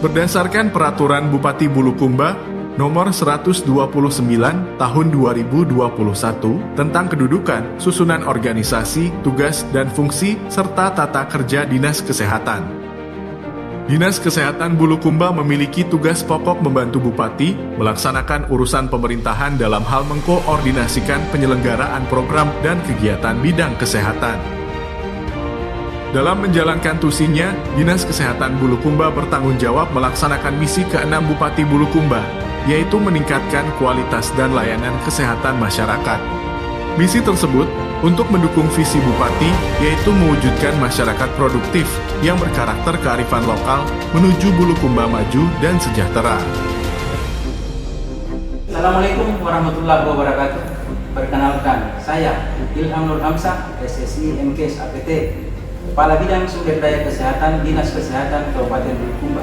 Berdasarkan Peraturan Bupati Bulukumba Nomor 129 Tahun 2021 tentang kedudukan, susunan organisasi, tugas dan fungsi, serta tata kerja Dinas Kesehatan. Dinas Kesehatan Bulukumba memiliki tugas pokok membantu Bupati melaksanakan urusan pemerintahan dalam hal mengkoordinasikan penyelenggaraan program dan kegiatan bidang kesehatan. Dalam menjalankan tusinya, Dinas Kesehatan Bulukumba bertanggung jawab melaksanakan misi ke-6 Bupati Bulukumba, yaitu meningkatkan kualitas dan layanan kesehatan masyarakat. Misi tersebut untuk mendukung visi Bupati, yaitu mewujudkan masyarakat produktif yang berkarakter kearifan lokal menuju Bulukumba maju dan sejahtera. Assalamualaikum warahmatullahi wabarakatuh. Perkenalkan, saya Ilham Nur Hamzah, SSI MKes APT, Kepala Bidang Sumber Daya Kesehatan Dinas Kesehatan Kabupaten Bulukumba,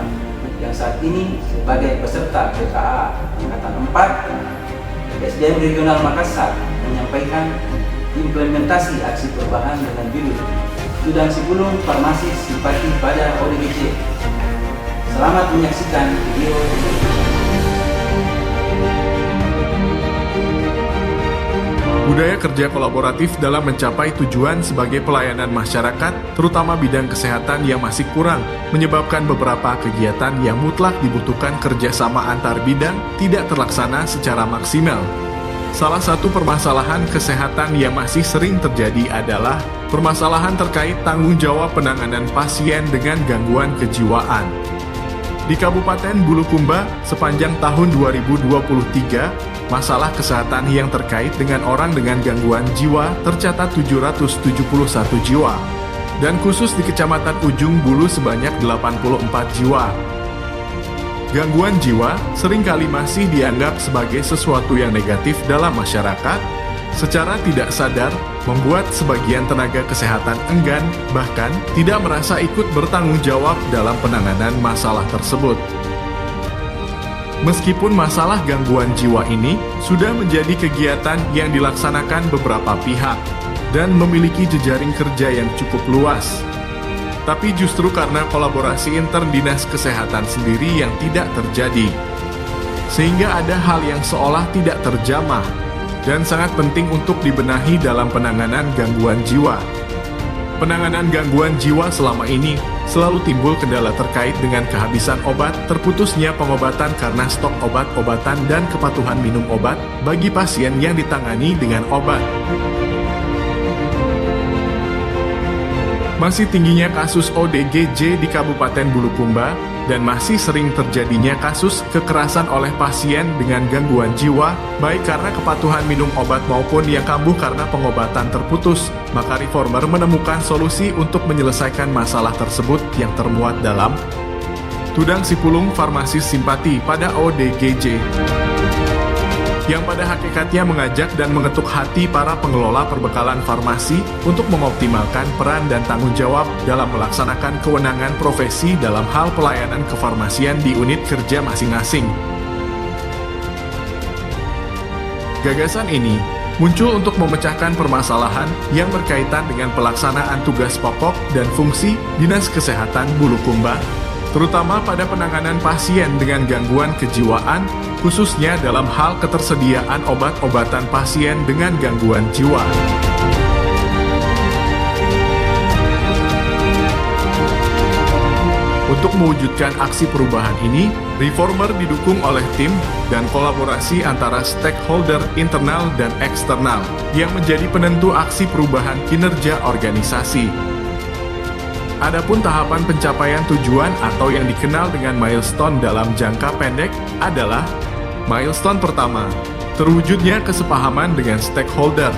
yang saat ini sebagai peserta BKA Angkatan 4 SDM Regional Makassar menyampaikan implementasi aksi perubahan dengan judul Tudang Sipulung Farmasi Simpati pada ODGJ. Selamat menyaksikan video ini. Budaya kerja kolaboratif dalam mencapai tujuan sebagai pelayanan masyarakat, terutama bidang kesehatan yang masih kurang, menyebabkan beberapa kegiatan yang mutlak dibutuhkan kerjasama antar bidang tidak terlaksana secara maksimal. Salah satu permasalahan kesehatan yang masih sering terjadi adalah permasalahan terkait tanggung jawab penanganan pasien dengan gangguan kejiwaan. Di Kabupaten Bulukumba, sepanjang tahun 2023, masalah kesehatan yang terkait dengan orang dengan gangguan jiwa tercatat 771 jiwa, dan khusus di Kecamatan Ujung Bulu sebanyak 84 jiwa. Gangguan jiwa seringkali masih dianggap sebagai sesuatu yang negatif dalam masyarakat, secara tidak sadar membuat sebagian tenaga kesehatan enggan, bahkan tidak merasa ikut bertanggung jawab dalam penanganan masalah tersebut. Meskipun masalah gangguan jiwa ini sudah menjadi kegiatan yang dilaksanakan beberapa pihak dan memiliki jejaring kerja yang cukup luas, tapi justru karena kolaborasi intern Dinas Kesehatan sendiri yang tidak terjadi, sehingga ada hal yang seolah tidak terjamah dan sangat penting untuk dibenahi dalam penanganan gangguan jiwa. Penanganan gangguan jiwa selama ini selalu timbul kendala terkait dengan kehabisan obat, terputusnya pengobatan karena stok obat-obatan dan kepatuhan minum obat bagi pasien yang ditangani dengan obat. Masih tingginya kasus ODGJ di Kabupaten Bulukumba dan masih sering terjadinya kasus kekerasan oleh pasien dengan gangguan jiwa, baik karena kepatuhan minum obat maupun yang kambuh karena pengobatan terputus, maka Reformer menemukan solusi untuk menyelesaikan masalah tersebut yang termuat dalam Tudang Sipulung Farmasi Simpati pada ODGJ, yang pada hakikatnya mengajak dan mengetuk hati para pengelola perbekalan farmasi untuk mengoptimalkan peran dan tanggung jawab dalam melaksanakan kewenangan profesi dalam hal pelayanan kefarmasian di unit kerja masing-masing. Gagasan ini muncul untuk memecahkan permasalahan yang berkaitan dengan pelaksanaan tugas pokok dan fungsi Dinas Kesehatan Bulukumba, terutama pada penanganan pasien dengan gangguan kejiwaan, khususnya dalam hal ketersediaan obat-obatan pasien dengan gangguan jiwa. Untuk mewujudkan aksi perubahan ini, Reformer didukung oleh tim dan kolaborasi antara stakeholder internal dan eksternal yang menjadi penentu aksi perubahan kinerja organisasi. Adapun tahapan pencapaian tujuan atau yang dikenal dengan milestone dalam jangka pendek adalah milestone pertama, terwujudnya kesepahaman dengan stakeholder.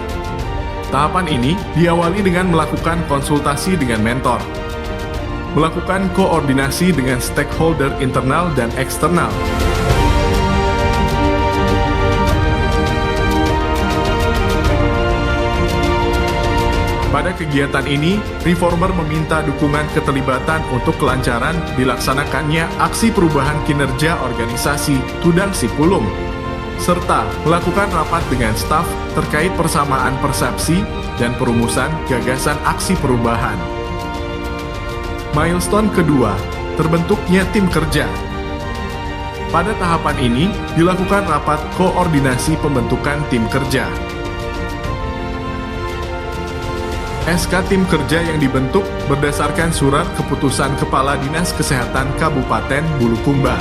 Tahapan ini diawali dengan melakukan konsultasi dengan mentor, melakukan koordinasi dengan stakeholder internal dan eksternal, pada kegiatan ini, Reformer meminta dukungan keterlibatan untuk kelancaran dilaksanakannya aksi perubahan kinerja organisasi Tudang Sipulung, serta melakukan rapat dengan staf terkait persamaan persepsi dan perumusan gagasan aksi perubahan. Milestone kedua, terbentuknya tim kerja Pada tahapan ini, dilakukan rapat koordinasi pembentukan tim kerja. SK tim kerja yang dibentuk berdasarkan surat keputusan Kepala Dinas Kesehatan Kabupaten Bulukumba.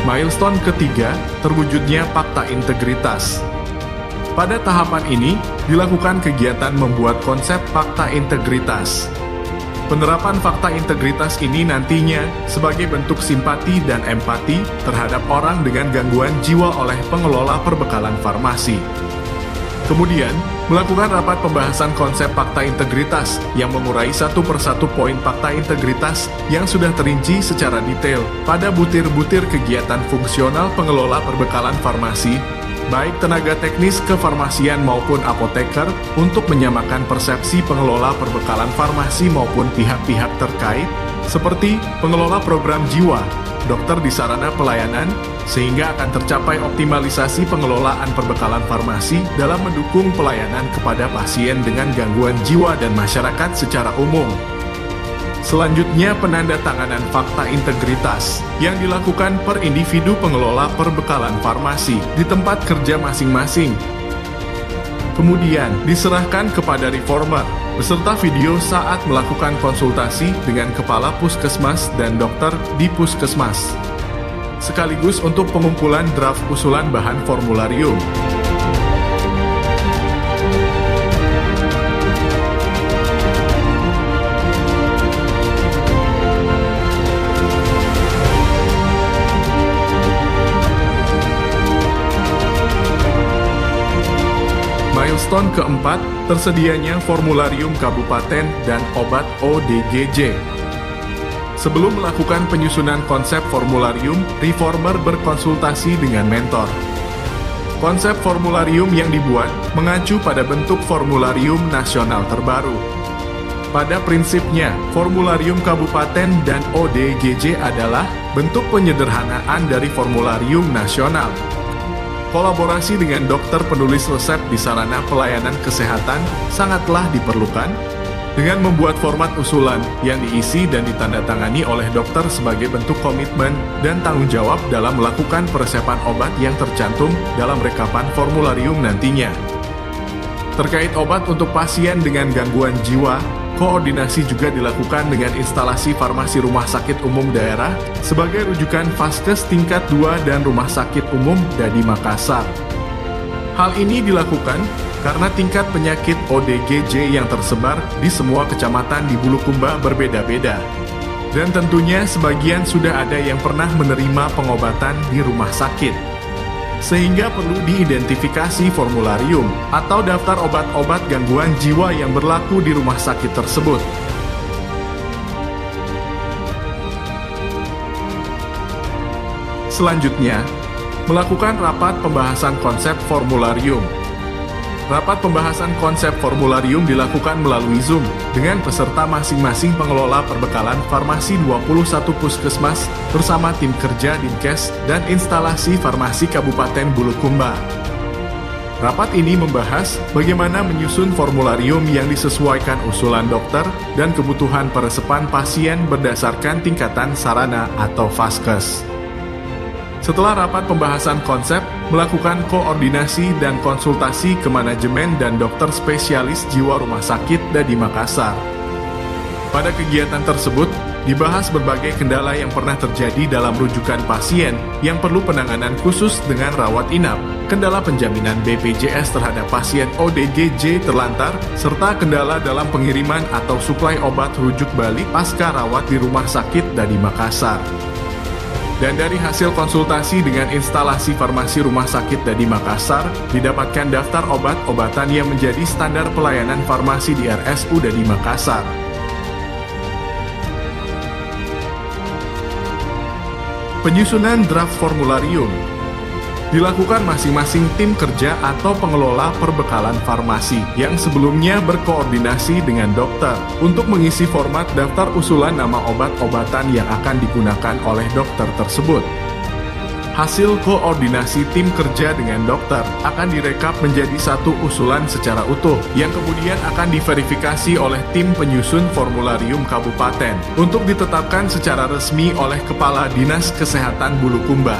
Milestone ketiga, terwujudnya fakta integritas. Pada tahapan ini, dilakukan kegiatan membuat konsep fakta integritas. Penerapan fakta integritas ini nantinya sebagai bentuk simpati dan empati terhadap orang dengan gangguan jiwa oleh pengelola perbekalan farmasi. Kemudian, melakukan rapat pembahasan konsep fakta integritas yang mengurai satu persatu poin fakta integritas yang sudah terinci secara detail pada butir-butir kegiatan fungsional pengelola perbekalan farmasi, baik tenaga teknis kefarmasian maupun apoteker, untuk menyamakan persepsi pengelola perbekalan farmasi maupun pihak-pihak terkait, seperti pengelola program jiwa, dokter di sarana pelayanan, sehingga akan tercapai optimalisasi pengelolaan perbekalan farmasi dalam mendukung pelayanan kepada pasien dengan gangguan jiwa dan masyarakat secara umum. Selanjutnya, penandatanganan fakta integritas yang dilakukan per individu pengelola perbekalan farmasi di tempat kerja masing-masing. Kemudian, diserahkan kepada reformer beserta video saat melakukan konsultasi dengan kepala puskesmas dan dokter di puskesmas, sekaligus untuk pengumpulan draft usulan bahan formularium. Milestone keempat, tersedianya formularium kabupaten dan obat ODGJ. Sebelum melakukan penyusunan konsep formularium, reformer berkonsultasi dengan mentor. Konsep formularium yang dibuat mengacu pada bentuk formularium nasional terbaru. Pada prinsipnya, formularium kabupaten dan ODGJ adalah bentuk penyederhanaan dari formularium nasional. Kolaborasi dengan dokter penulis resep di sarana pelayanan kesehatan sangatlah diperlukan, dengan membuat format usulan yang diisi dan ditandatangani oleh dokter sebagai bentuk komitmen dan tanggung jawab dalam melakukan peresepan obat yang tercantum dalam rekapan formularium nantinya. Terkait obat untuk pasien dengan gangguan jiwa, koordinasi juga dilakukan dengan instalasi farmasi rumah sakit umum daerah sebagai rujukan Vaskes tingkat 2 dan Rumah Sakit Umum Dadi Makassar. Hal ini dilakukan karena tingkat penyakit ODGJ yang tersebar di semua kecamatan di Bulukumba berbeda-beda. Dan tentunya sebagian sudah ada yang pernah menerima pengobatan di rumah sakit. Sehingga perlu diidentifikasi formularium atau daftar obat-obat gangguan jiwa yang berlaku di rumah sakit tersebut. Selanjutnya, melakukan rapat pembahasan konsep formularium. Rapat pembahasan konsep formularium dilakukan melalui Zoom dengan peserta masing-masing pengelola perbekalan farmasi 21 puskesmas bersama tim kerja Dinkes dan instalasi farmasi Kabupaten Bulukumba. Rapat ini membahas bagaimana menyusun formularium yang disesuaikan usulan dokter dan kebutuhan peresepan pasien berdasarkan tingkatan sarana atau Vaskes. Setelah rapat pembahasan konsep, melakukan koordinasi dan konsultasi ke manajemen dan dokter spesialis jiwa Rumah Sakit Dadi Makassar. Pada kegiatan tersebut, dibahas berbagai kendala yang pernah terjadi dalam rujukan pasien yang perlu penanganan khusus dengan rawat inap, kendala penjaminan BPJS terhadap pasien ODGJ terlantar, serta kendala dalam pengiriman atau suplai obat rujuk balik pasca rawat di Rumah Sakit Dadi Makassar. Dan dari hasil konsultasi dengan instalasi farmasi Rumah Sakit Dadi Makassar, didapatkan daftar obat-obatan yang menjadi standar pelayanan farmasi di RSU Dadi Makassar. Penyusunan draft formularium dilakukan masing-masing tim kerja atau pengelola perbekalan farmasi yang sebelumnya berkoordinasi dengan dokter untuk mengisi format daftar usulan nama obat-obatan yang akan digunakan oleh dokter tersebut. Hasil koordinasi tim kerja dengan dokter akan direkap menjadi satu usulan secara utuh yang kemudian akan diverifikasi oleh tim penyusun formularium kabupaten untuk ditetapkan secara resmi oleh Kepala Dinas Kesehatan Bulukumba.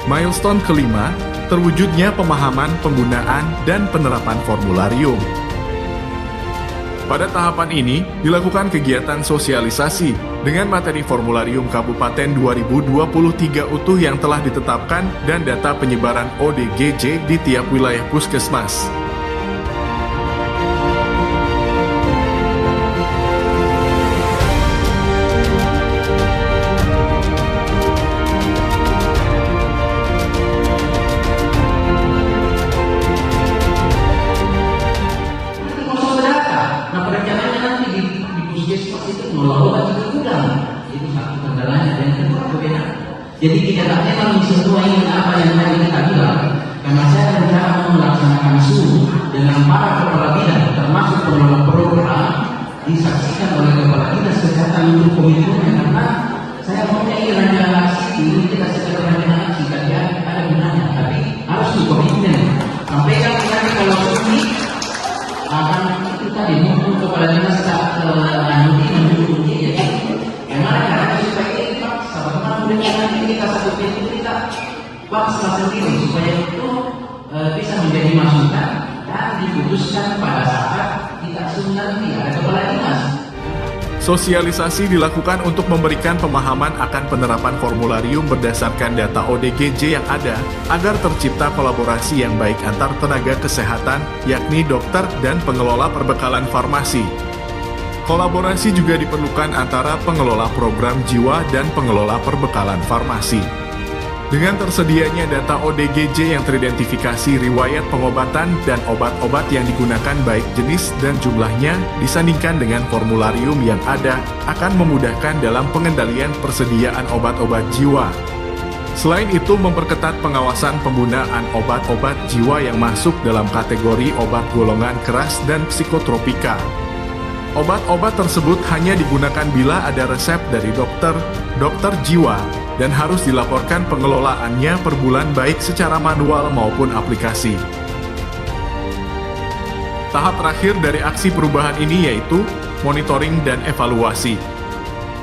Milestone kelima, terwujudnya pemahaman penggunaan dan penerapan formularium. Pada tahapan ini, dilakukan kegiatan sosialisasi dengan materi formularium Kabupaten 2023 utuh yang telah ditetapkan dan data penyebaran ODGJ di tiap wilayah puskesmas. Itu satu kendalanya, dan kedua perbedaan. Jadi tidak memang sesuai dengan apa yang tadi kita bilang, karena saya rencana melaksanakan SUR dengan para kepala bidang, termasuk pengelola program, disaksikan oleh kepala dinas kesehatan untuk komitmennya, karena saya maunya ini rancangan aksi ini kita sekedar rancangan aksi, kajian ada gunanya, tapi harus dikomitmen. Sampaikan nanti kalau ini akan itu tadi mungkin kepala dinas nanti mendukung dia. Karena supaya kita paksa, bagaimana nanti kita satu pintu kita paksa sendiri supaya itu bisa menjadi masukan dan diputuskan pada saat kita nanti ada kepala dinas. Sosialisasi dilakukan untuk memberikan pemahaman akan penerapan formularium berdasarkan data ODGJ yang ada, agar tercipta kolaborasi yang baik antar tenaga kesehatan, yakni dokter dan pengelola perbekalan farmasi. Kolaborasi juga diperlukan antara pengelola program jiwa dan pengelola perbekalan farmasi. Dengan tersedianya data ODGJ yang teridentifikasi riwayat pengobatan dan obat-obat yang digunakan baik jenis dan jumlahnya disandingkan dengan formularium yang ada, akan memudahkan dalam pengendalian persediaan obat-obat jiwa. Selain itu, memperketat pengawasan penggunaan obat-obat jiwa yang masuk dalam kategori obat golongan keras dan psikotropika. Obat-obat tersebut hanya digunakan bila ada resep dari dokter jiwa, dan harus dilaporkan pengelolaannya per bulan baik secara manual maupun aplikasi. Tahap terakhir dari aksi perubahan ini yaitu monitoring dan evaluasi.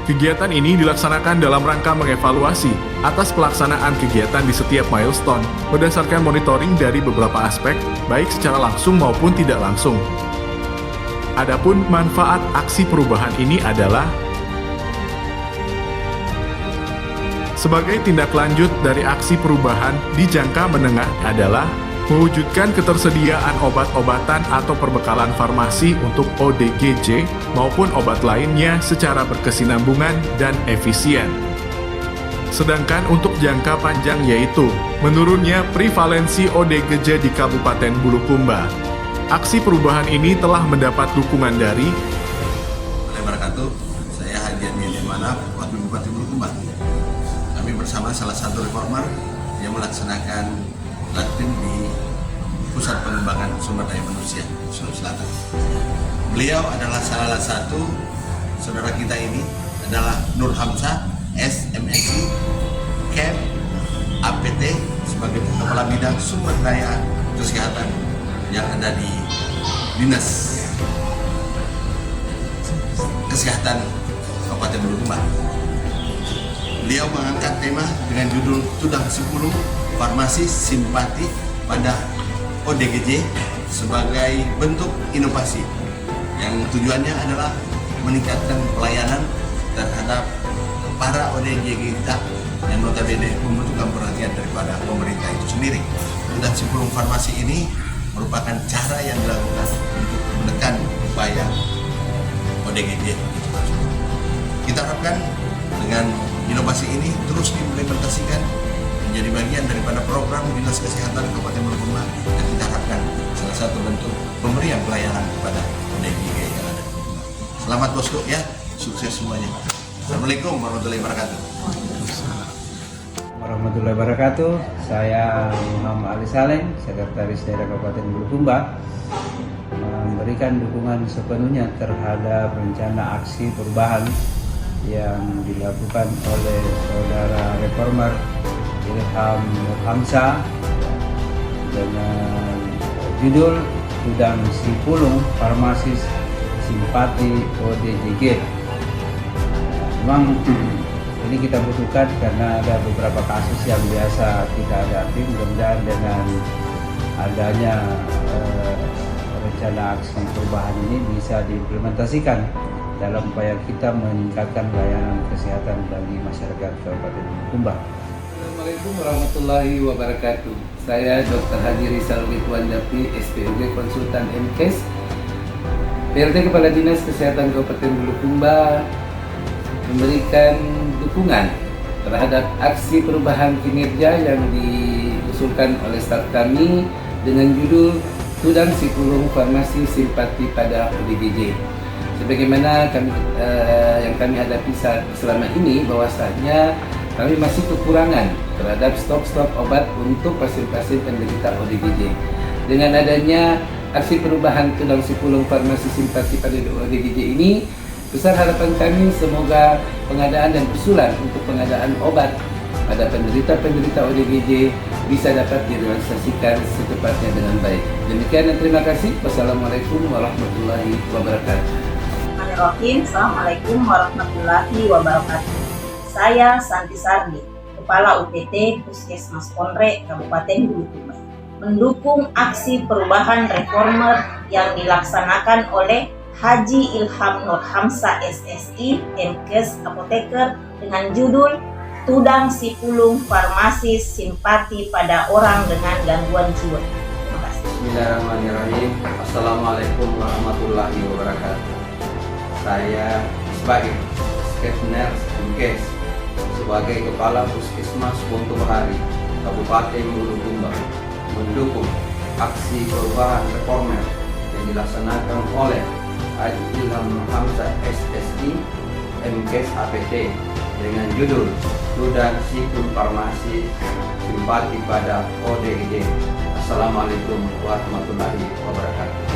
Kegiatan ini dilaksanakan dalam rangka mengevaluasi atas pelaksanaan kegiatan di setiap milestone berdasarkan monitoring dari beberapa aspek, baik secara langsung maupun tidak langsung. Adapun manfaat aksi perubahan ini adalah sebagai tindak lanjut dari aksi perubahan di jangka menengah adalah mewujudkan ketersediaan obat-obatan atau perbekalan farmasi untuk ODGJ maupun obat lainnya secara berkesinambungan dan efisien. Sedangkan untuk jangka panjang yaitu menurunnya prevalensi ODGJ di Kabupaten Bulukumba. Aksi perubahan ini telah mendapat dukungan dari Wabarakatuh. Saya Hadian Yedemana, Wakil Bupati Bulukumba. Kami bersama salah satu reformer yang melaksanakan Latin di Pusat Pengembangan Sumber Daya Manusia Sulawesi Selatan. Beliau adalah salah satu saudara kita ini adalah Nur Hamzah, SMSI, KEM, APT sebagai Kepala Bidang Sumber Daya Kesehatan yang ada di Dinas Kesehatan Kabupaten Bulukumba. Beliau mengangkat tema dengan judul Tudang 10 Farmasi Simpati pada ODGJ sebagai bentuk inovasi yang tujuannya adalah meningkatkan pelayanan terhadap para ODGJ kita yang notabene membutuhkan perhatian daripada pemerintah itu sendiri. Tudang 10 farmasi ini merupakan cara yang dilakukan untuk menekan upaya ODGJ. Kita harapkan dengan inovasi ini terus diimplementasikan menjadi bagian daripada program Dinas Kesehatan Kabupaten Bulukumba, dan kita harapkan salah satu bentuk pemberian pelayanan kepada ODGJ yang ada di Bulukumba. Selamat bosku ya, sukses semuanya. Assalamualaikum warahmatullahi wabarakatuh. Warahmatullahi wabarakatuh. Saya Muhammad Ali Saleh, Sekretaris Daerah Kabupaten Bulukumba, memberikan dukungan sepenuhnya terhadap rencana aksi perubahan yang dilakukan oleh saudara reformer Ilham Nur Hamzah dengan judul Tudang Sipulung Farmasis Simpati ODGJ. Memang ini kita butuhkan karena ada beberapa kasus yang biasa kita hadapi. Mudah-mudahan dengan adanya rencana aksi perubahan ini bisa diimplementasikan dalam upaya kita meningkatkan layanan kesehatan bagi masyarakat Kabupaten Bulukumba. Assalamualaikum warahmatullahi wabarakatuh. Saya Dr. Haji Rizal Ridwan Japi, SPOG Konsultan MKes, PLT Kepala Dinas Kesehatan Kabupaten Bulukumba, memberikan dukungan terhadap aksi perubahan kinerja yang diusulkan oleh staf kami dengan judul Tudang Sipulung Farmasi Simpati pada ODGJ. Sebagaimana yang kami hadapi selama ini, bahwasanya kami masih kekurangan terhadap stok obat untuk pasien-pasien penderita ODGJ. Dengan adanya aksi perubahan Tudang Sipulung Farmasi Simpati pada ODGJ ini, besar harapan kami semoga pengadaan dan usulan untuk pengadaan obat pada penderita ODGJ bisa dapat direalisasikan secepatnya dengan baik. Demikian dan terima kasih. Wassalamualaikum warahmatullahi wabarakatuh. Assalamualaikum warahmatullahi wabarakatuh. Saya Santi Sardi, Kepala UPT Puskesmas Konre, Kabupaten Bulukumba, mendukung aksi perubahan reformer yang dilaksanakan oleh Haji Ilham Nur Hamzah SSI, MKes Apoteker dengan judul Tudang Sipulung Farmasi Simpati pada Orang dengan Gangguan Jiwa. Terima kasih. Bismillahirrahmanirrahim. Assalamualaikum warahmatullahi wabarakatuh. Saya sebagai Skesner MKes sebagai Kepala Puskesmas Bonto Bahari, Kabupaten Bulukumba, mendukung aksi perubahan reformer yang dilaksanakan oleh Haji Ilham Nur Hamzah SSI, MKes APT dengan judul Tudang Sipulung Farmasi Simpati pada ODGJ. Assalamualaikum warahmatullahi wabarakatuh.